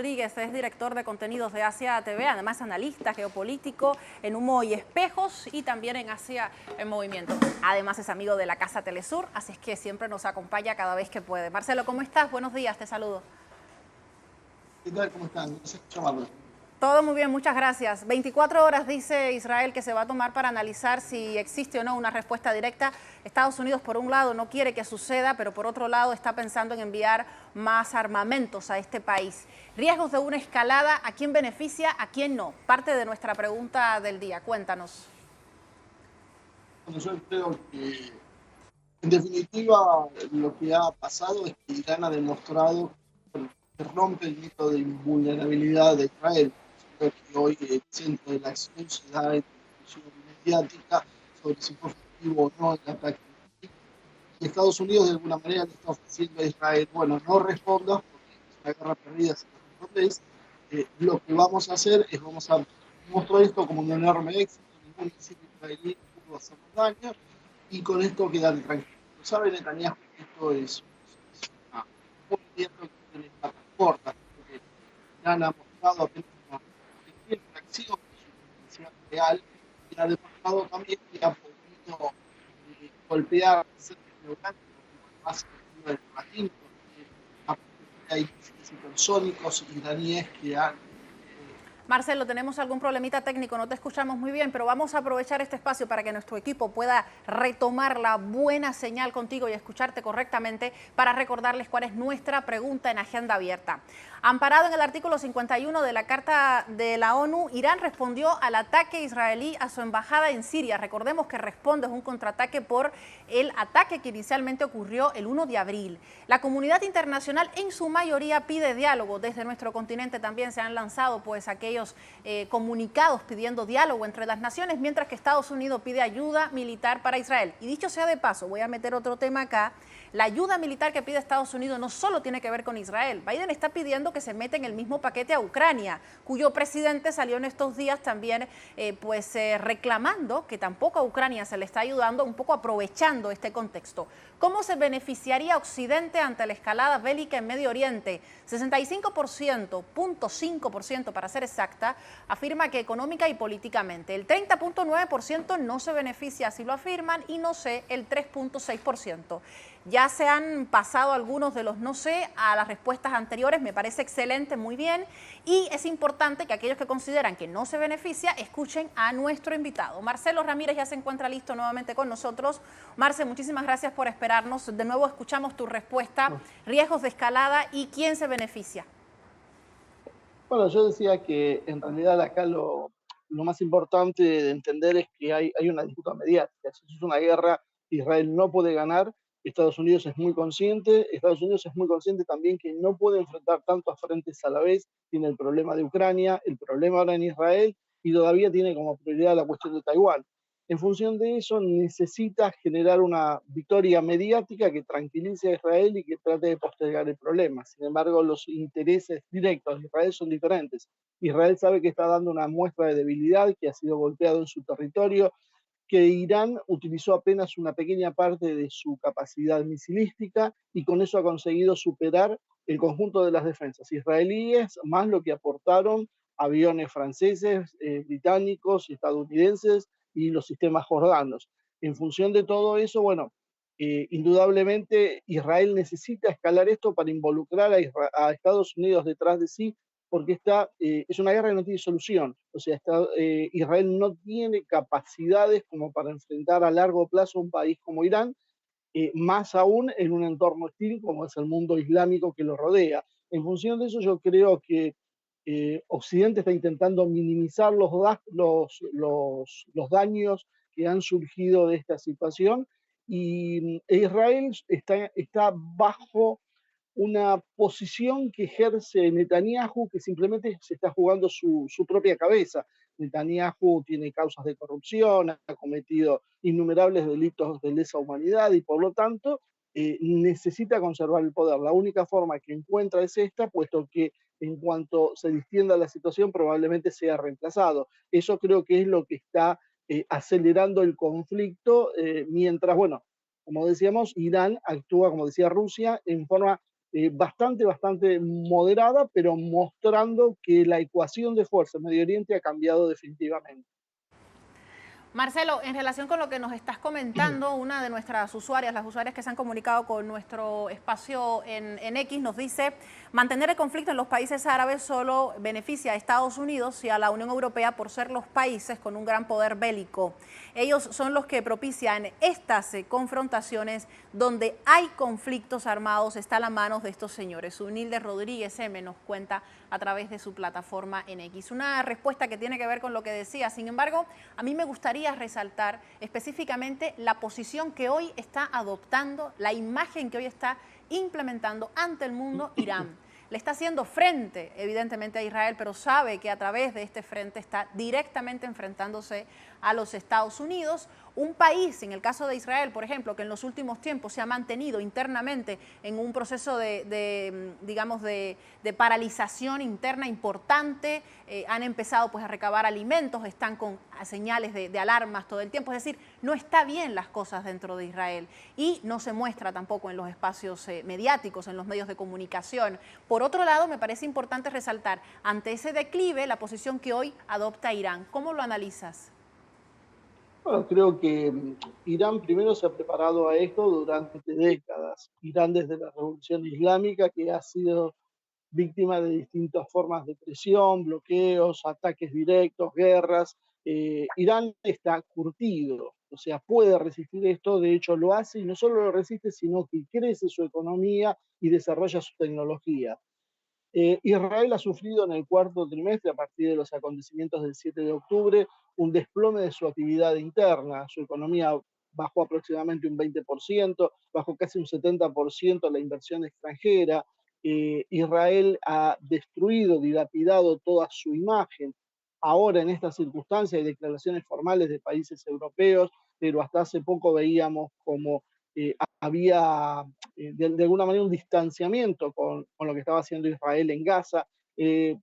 Rodríguez es director de contenidos de Asia TV, además analista geopolítico en Humo y Espejos y también en Asia en Movimiento. Además es amigo de la Casa Telesur, así es que siempre nos acompaña cada vez que puede. Marcelo, ¿cómo estás? Buenos días, te saludo. ¿Qué tal? ¿Cómo están? Gracias por llamarme. Todo muy bien, muchas gracias. 24 horas dice Israel que se va a tomar para analizar si existe o no una respuesta directa. Estados Unidos, por un lado, no quiere que suceda, pero por otro lado está pensando en enviar más armamentos a este país. Riesgos de una escalada, ¿a quién beneficia, a quién no? Parte de nuestra pregunta del día, cuéntanos. Bueno, yo creo que, en definitiva, lo que ha pasado es que Irán ha demostrado que rompe el mito de invulnerabilidad de Israel. Yo creo que hoy el centro de la acción se da en la discusión mediática sobre si fue efectivo o no el ataque. Y Estados Unidos, de alguna manera, le está ofreciendo a Israel, bueno, no respondas porque es una guerra perdida si no respondes. Lo que vamos a hacer es vamos a mostrar esto como un enorme éxito, ningún misil israelí pudo hacernos daño y con esto quedan tranquilos. ¿Sabe Netanyahu que esto es un movimiento que tiene patas cortas? Porque Irán ha mostrado apenas una pequeña fracción de su potencial real y ha demostrado también que ha podido golpear centros neurálgicos como el más efectivo del patín, porque a partir de hay misiles hipersónicos iraníes que han Marcelo, tenemos algún problemita técnico, no te escuchamos muy bien, pero vamos a aprovechar este espacio para que nuestro equipo pueda retomar la buena señal contigo y escucharte correctamente para recordarles cuál es nuestra pregunta en agenda abierta. Amparado en el artículo 51 de la Carta de la ONU, Irán respondió al ataque israelí a su embajada en Siria. Recordemos que responde, es un contraataque por el ataque que inicialmente ocurrió el 1 de abril. La comunidad internacional en su mayoría pide diálogo. Desde nuestro continente también se han lanzado pues aquellos comunicados pidiendo diálogo entre las naciones, mientras que Estados Unidos pide ayuda militar para Israel. Y dicho sea de paso, voy a meter otro tema acá, la ayuda militar que pide Estados Unidos no solo tiene que ver con Israel. Biden está pidiendo que se meta en el mismo paquete a Ucrania, cuyo presidente salió en estos días también reclamando que tampoco a Ucrania se le está ayudando, un poco aprovechando este contexto. ¿Cómo se beneficiaría Occidente ante la escalada bélica en Medio Oriente? 65%, 0.5% para ser exacta, afirma que económica y políticamente. El 30.9% no se beneficia, así lo afirman, y no sé, el 3.6%. Ya se han pasado algunos de los no sé a las respuestas anteriores, me parece excelente, muy bien, y es importante que aquellos que consideran que no se beneficia escuchen a nuestro invitado. Marcelo Ramírez ya se encuentra listo nuevamente con nosotros. Marce, muchísimas gracias por esperarnos. De nuevo escuchamos tu respuesta, riesgos de escalada y quién se beneficia. Bueno, yo decía que en realidad acá lo más importante de entender es que hay una disputa mediática. Si es una guerra, Israel no puede ganar. Estados Unidos es muy consciente. Estados Unidos es muy consciente también que no puede enfrentar tantos frentes a la vez. Tiene el problema de Ucrania, el problema ahora en Israel y todavía tiene como prioridad la cuestión de Taiwán. En función de eso, necesita generar una victoria mediática que tranquilice a Israel y que trate de postergar el problema. Sin embargo, los intereses directos de Israel son diferentes. Israel sabe que está dando una muestra de debilidad, que ha sido golpeado en su territorio, que Irán utilizó apenas una pequeña parte de su capacidad misilística y con eso ha conseguido superar el conjunto de las defensas israelíes, más lo que aportaron aviones franceses, británicos, estadounidenses y los sistemas jordanos. En función de todo eso, bueno, indudablemente Israel necesita escalar esto para involucrar a Estados Unidos detrás de sí, porque es una guerra que no tiene solución. O sea, Israel no tiene capacidades como para enfrentar a largo plazo un país como Irán, más aún en un entorno hostil como es el mundo islámico que lo rodea. En función de eso, yo creo que Occidente está intentando minimizar los daños que han surgido de esta situación y Israel está bajo una posición que ejerce Netanyahu, que simplemente se está jugando su propia cabeza. Netanyahu tiene causas de corrupción, ha cometido innumerables delitos de lesa humanidad y por lo tanto necesita conservar el poder. La única forma que encuentra es esta, puesto que en cuanto se distienda la situación probablemente sea reemplazado. Eso creo que es lo que está acelerando el conflicto, mientras, bueno, como decíamos, Irán actúa, como decía Rusia, en forma bastante moderada, pero mostrando que la ecuación de fuerza en Medio Oriente ha cambiado definitivamente. Marcelo, en relación con lo que nos estás comentando, una de nuestras usuarias, las usuarias que se han comunicado con nuestro espacio en X, nos dice, mantener el conflicto en los países árabes solo beneficia a Estados Unidos y a la Unión Europea por ser los países con un gran poder bélico. Ellos son los que propician estas confrontaciones donde hay conflictos armados, está a la mano de estos señores. Unilde Rodríguez M nos cuenta a través de su plataforma en X. Una respuesta que tiene que ver con lo que decía. Sin embargo, a mí me gustaría resaltar específicamente la posición que hoy está adoptando, la imagen que hoy está implementando ante el mundo Irán. Le está haciendo frente, evidentemente, a Israel, pero sabe que a través de este frente está directamente enfrentándose a los Estados Unidos, un país, en el caso de Israel, por ejemplo, que en los últimos tiempos se ha mantenido internamente en un proceso digamos, de paralización interna importante, han empezado pues a recabar alimentos, están con señales de alarmas todo el tiempo, es decir, no está bien las cosas dentro de Israel y no se muestra tampoco en los espacios mediáticos, en los medios de comunicación. Por otro lado, me parece importante resaltar ante ese declive la posición que hoy adopta Irán. ¿Cómo lo analizas? Bueno, creo que Irán primero se ha preparado a esto durante décadas. Irán desde la Revolución Islámica, que ha sido víctima de distintas formas de presión, bloqueos, ataques directos, guerras. Irán está curtido, o sea, puede resistir esto, de hecho lo hace y no solo lo resiste, sino que crece su economía y desarrolla su tecnología. Israel ha sufrido en el cuarto trimestre, a partir de los acontecimientos del 7 de octubre, un desplome de su actividad interna. Su economía bajó aproximadamente un 20%, bajó casi un 70% la inversión extranjera. Israel ha destruido, dilapidado toda su imagen. Ahora, en estas circunstancias, hay declaraciones formales de países europeos, pero hasta hace poco veíamos como había de alguna manera un distanciamiento con lo que estaba haciendo Israel en Gaza. Eh,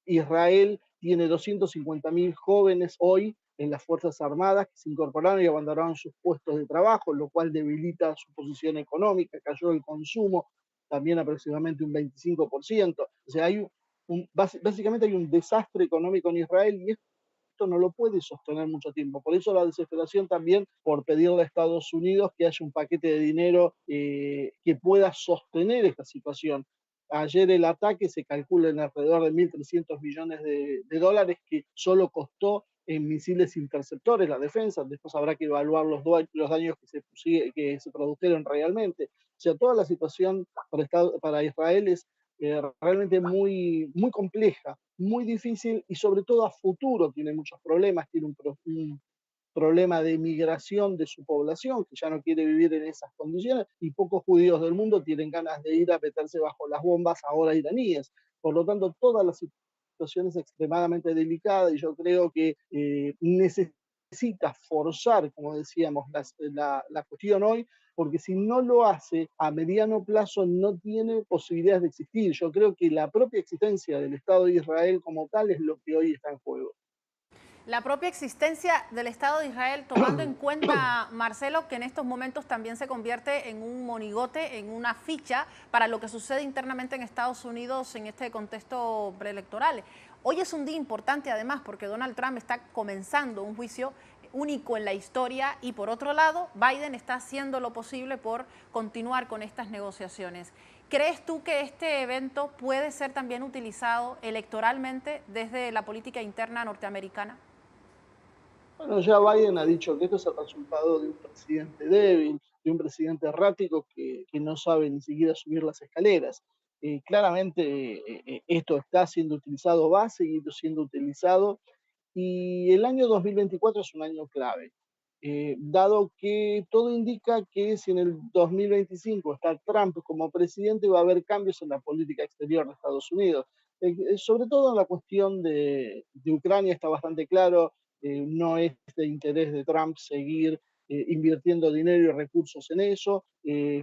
Israel tiene 250.000 jóvenes hoy en las Fuerzas Armadas que se incorporaron y abandonaron sus puestos de trabajo, lo cual debilita su posición económica, cayó el consumo también aproximadamente un 25%. O sea, básicamente hay un desastre económico en Israel y esto no lo puede sostener mucho tiempo. Por eso la desesperación también por pedirle a Estados Unidos que haya un paquete de dinero que pueda sostener esta situación. Ayer el ataque se calcula en alrededor de 1.300 millones de dólares que solo costó en misiles interceptores la defensa. Después habrá que evaluar los daños que se produjeron realmente. O sea, toda la situación para Israel es realmente muy compleja, muy difícil y sobre todo a futuro tiene muchos problemas, tiene un problema de migración de su población que ya no quiere vivir en esas condiciones y pocos judíos del mundo tienen ganas de ir a meterse bajo las bombas ahora iraníes. Por lo tanto, toda la situación es extremadamente delicada y yo creo que necesita forzar, como decíamos, la cuestión hoy, porque si no lo hace, a mediano plazo no tiene posibilidades de existir. Yo creo que la propia existencia del Estado de Israel como tal es lo que hoy está en juego. La propia existencia del Estado de Israel, tomando en cuenta, Marcelo, que en estos momentos también se convierte en un monigote, en una ficha para lo que sucede internamente en Estados Unidos en este contexto preelectoral. Hoy es un día importante además porque Donald Trump está comenzando un juicio único en la historia y por otro lado Biden está haciendo lo posible por continuar con estas negociaciones. ¿Crees tú que este evento puede ser también utilizado electoralmente desde la política interna norteamericana? Bueno, ya Biden ha dicho que esto es el resultado de un presidente débil, de un presidente errático que no sabe ni siquiera subir las escaleras. Claramente esto está siendo utilizado, va a seguir siendo utilizado y el año 2024 es un año clave, dado que todo indica que si en el 2025 está Trump como presidente va a haber cambios en la política exterior de Estados Unidos. Sobre todo en la cuestión de Ucrania está bastante claro, no es de interés de Trump seguir invirtiendo dinero y recursos en eso.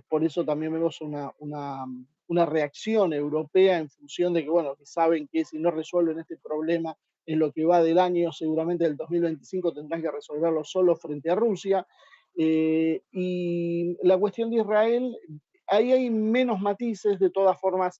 Por eso también vemos una reacción europea en función de que, bueno, que saben que si no resuelven este problema en lo que va del año, seguramente del 2025 tendrán que resolverlo solo frente a Rusia. Y la cuestión de Israel, ahí hay menos matices. De todas formas,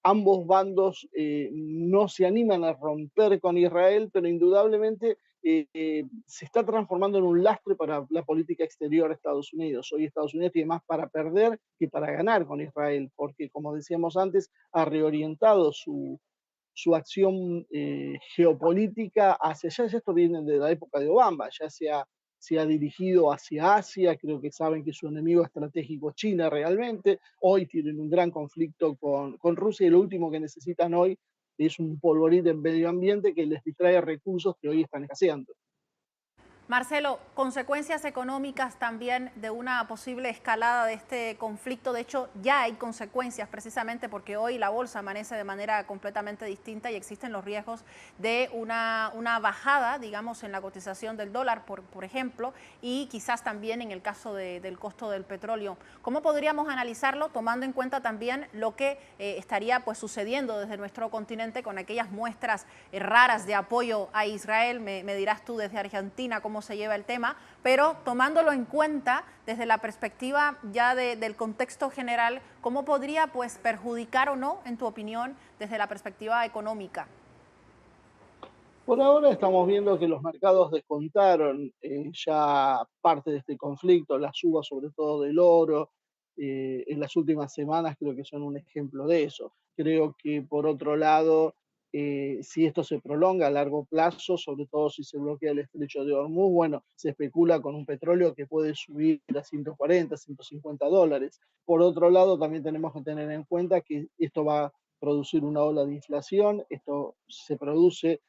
ambos bandos no se animan a romper con Israel, pero indudablemente se está transformando en un lastre para la política exterior de Estados Unidos. Hoy Estados Unidos tiene más para perder que para ganar con Israel, porque como decíamos antes, ha reorientado su acción geopolítica hacia allá. Ya esto viene de la época de Obama, ya se ha dirigido hacia Asia. Creo que saben que su enemigo estratégico es China realmente. Hoy tienen un gran conflicto con Rusia, y lo último que necesitan hoy es un polvorín en medio ambiente que les distrae recursos que hoy están escaseando. Marcelo, consecuencias económicas también de una posible escalada de este conflicto. De hecho, ya hay consecuencias precisamente porque hoy la bolsa amanece de manera completamente distinta y existen los riesgos de una bajada, digamos, en la cotización del dólar, por ejemplo, y quizás también en el caso del costo del petróleo. ¿Cómo podríamos analizarlo tomando en cuenta también lo que estaría pues sucediendo desde nuestro continente con aquellas muestras raras de apoyo a Israel? Me dirás tú desde Argentina cómo se lleva el tema, pero tomándolo en cuenta desde la perspectiva ya del contexto general, ¿cómo podría pues perjudicar o no, en tu opinión, desde la perspectiva económica? Por ahora estamos viendo que los mercados descontaron ya parte de este conflicto, las subas sobre todo del oro, en las últimas semanas creo que son un ejemplo de eso. Creo que por otro lado, si esto se prolonga a largo plazo, sobre todo si se bloquea el estrecho de Hormuz, bueno, se especula con un petróleo que puede subir a 140, $150. Por otro lado, también tenemos que tener en cuenta que esto va a producir una ola de inflación. Esto se produce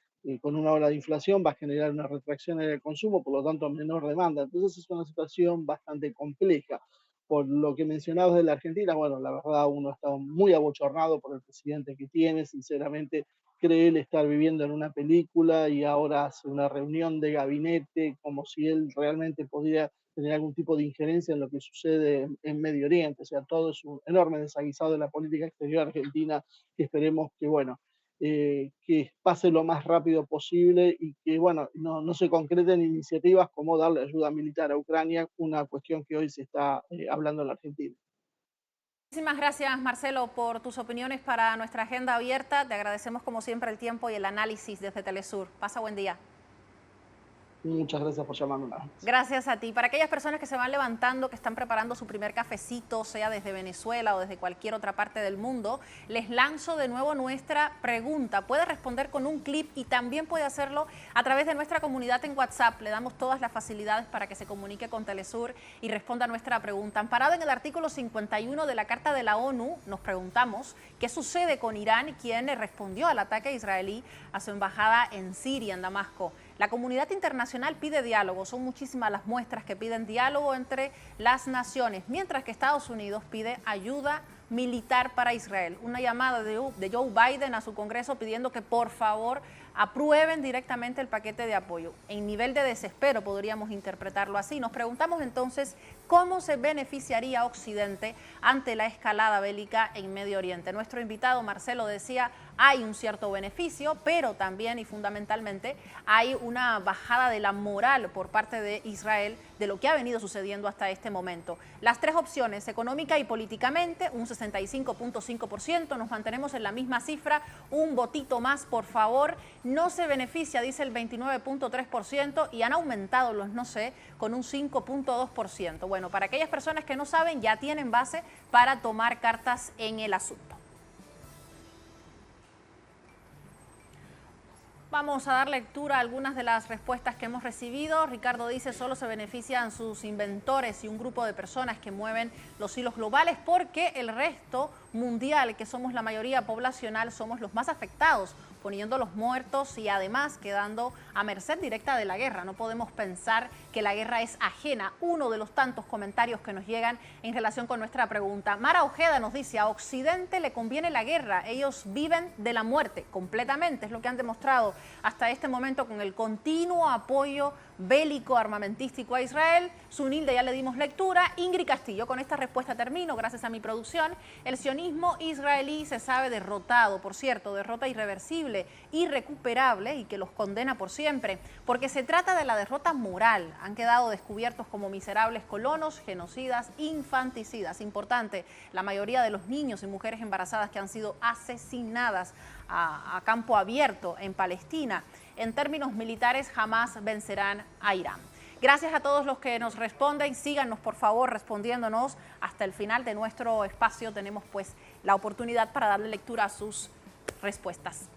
con una ola de inflación, va a generar una retracción en el consumo, por lo tanto menor demanda. Entonces es una situación bastante compleja. Por lo que mencionabas de la Argentina, bueno, la verdad uno está muy abochornado por el presidente que tiene. Sinceramente cree él estar viviendo en una película y ahora hace una reunión de gabinete como si él realmente podría tener algún tipo de injerencia en lo que sucede en Medio Oriente. O sea, todo es un enorme desaguisado de la política exterior argentina, que esperemos que, bueno, que pase lo más rápido posible y que, bueno, no se concreten iniciativas como darle ayuda militar a Ucrania, una cuestión que hoy se está hablando en la Argentina. Muchísimas gracias, Marcelo, por tus opiniones para nuestra agenda abierta. Te agradecemos como siempre el tiempo y el análisis desde Telesur. Pasa buen día. Muchas gracias por llamarme una vez más. Gracias a ti. Para aquellas personas que se van levantando, que están preparando su primer cafecito, sea desde Venezuela o desde cualquier otra parte del mundo, les lanzo de nuevo nuestra pregunta. Puede responder con un clip y también puede hacerlo a través de nuestra comunidad en WhatsApp. Le damos todas las facilidades para que se comunique con Telesur y responda a nuestra pregunta. Amparado en el artículo 51 de la Carta de la ONU, nos preguntamos qué sucede con Irán, quien respondió al ataque israelí a su embajada en Siria, en Damasco. La comunidad internacional pide diálogo, son muchísimas las muestras que piden diálogo entre las naciones, mientras que Estados Unidos pide ayuda militar para Israel. Una llamada de Joe Biden a su Congreso pidiendo que por favor aprueben directamente el paquete de apoyo. En nivel de desespero podríamos interpretarlo así. Nos preguntamos entonces cómo se beneficiaría Occidente ante la escalada bélica en Medio Oriente. Nuestro invitado Marcelo decía, hay un cierto beneficio, pero también y fundamentalmente hay una bajada de la moral por parte de Israel de lo que ha venido sucediendo hasta este momento. Las tres opciones, económica y políticamente, un 65.5%, nos mantenemos en la misma cifra, un votito más, por favor. No se beneficia, dice el 29.3%, y han aumentado los no sé con un 5.2%. Bueno, para aquellas personas que no saben, ya tienen base para tomar cartas en el asunto. Vamos a dar lectura a algunas de las respuestas que hemos recibido. Ricardo dice, solo se benefician sus inventores y un grupo de personas que mueven los hilos globales, porque el resto mundial, que somos la mayoría poblacional, somos los más afectados, poniendo los muertos y además quedando a merced directa de la guerra. No podemos pensar que la guerra es ajena. Uno de los tantos comentarios que nos llegan en relación con nuestra pregunta. Mara Ojeda nos dice, a Occidente le conviene la guerra, ellos viven de la muerte completamente, es lo que han demostrado hasta este momento con el continuo apoyo bélico armamentístico a Israel. Zunilde ya le dimos lectura. Ingrid Castillo, con esta respuesta termino, gracias a mi producción. El sionismo israelí se sabe derrotado, por cierto, derrota irreversible, irrecuperable y que los condena por siempre, porque se trata de la derrota moral. Han quedado descubiertos como miserables colonos, genocidas, infanticidas. Importante, la mayoría de los niños y mujeres embarazadas que han sido asesinadas a campo abierto en Palestina. En términos militares, jamás vencerán a Irán. Gracias a todos los que nos responden. Síganos, por favor, respondiéndonos. Hasta el final de nuestro espacio tenemos pues la oportunidad para darle lectura a sus respuestas.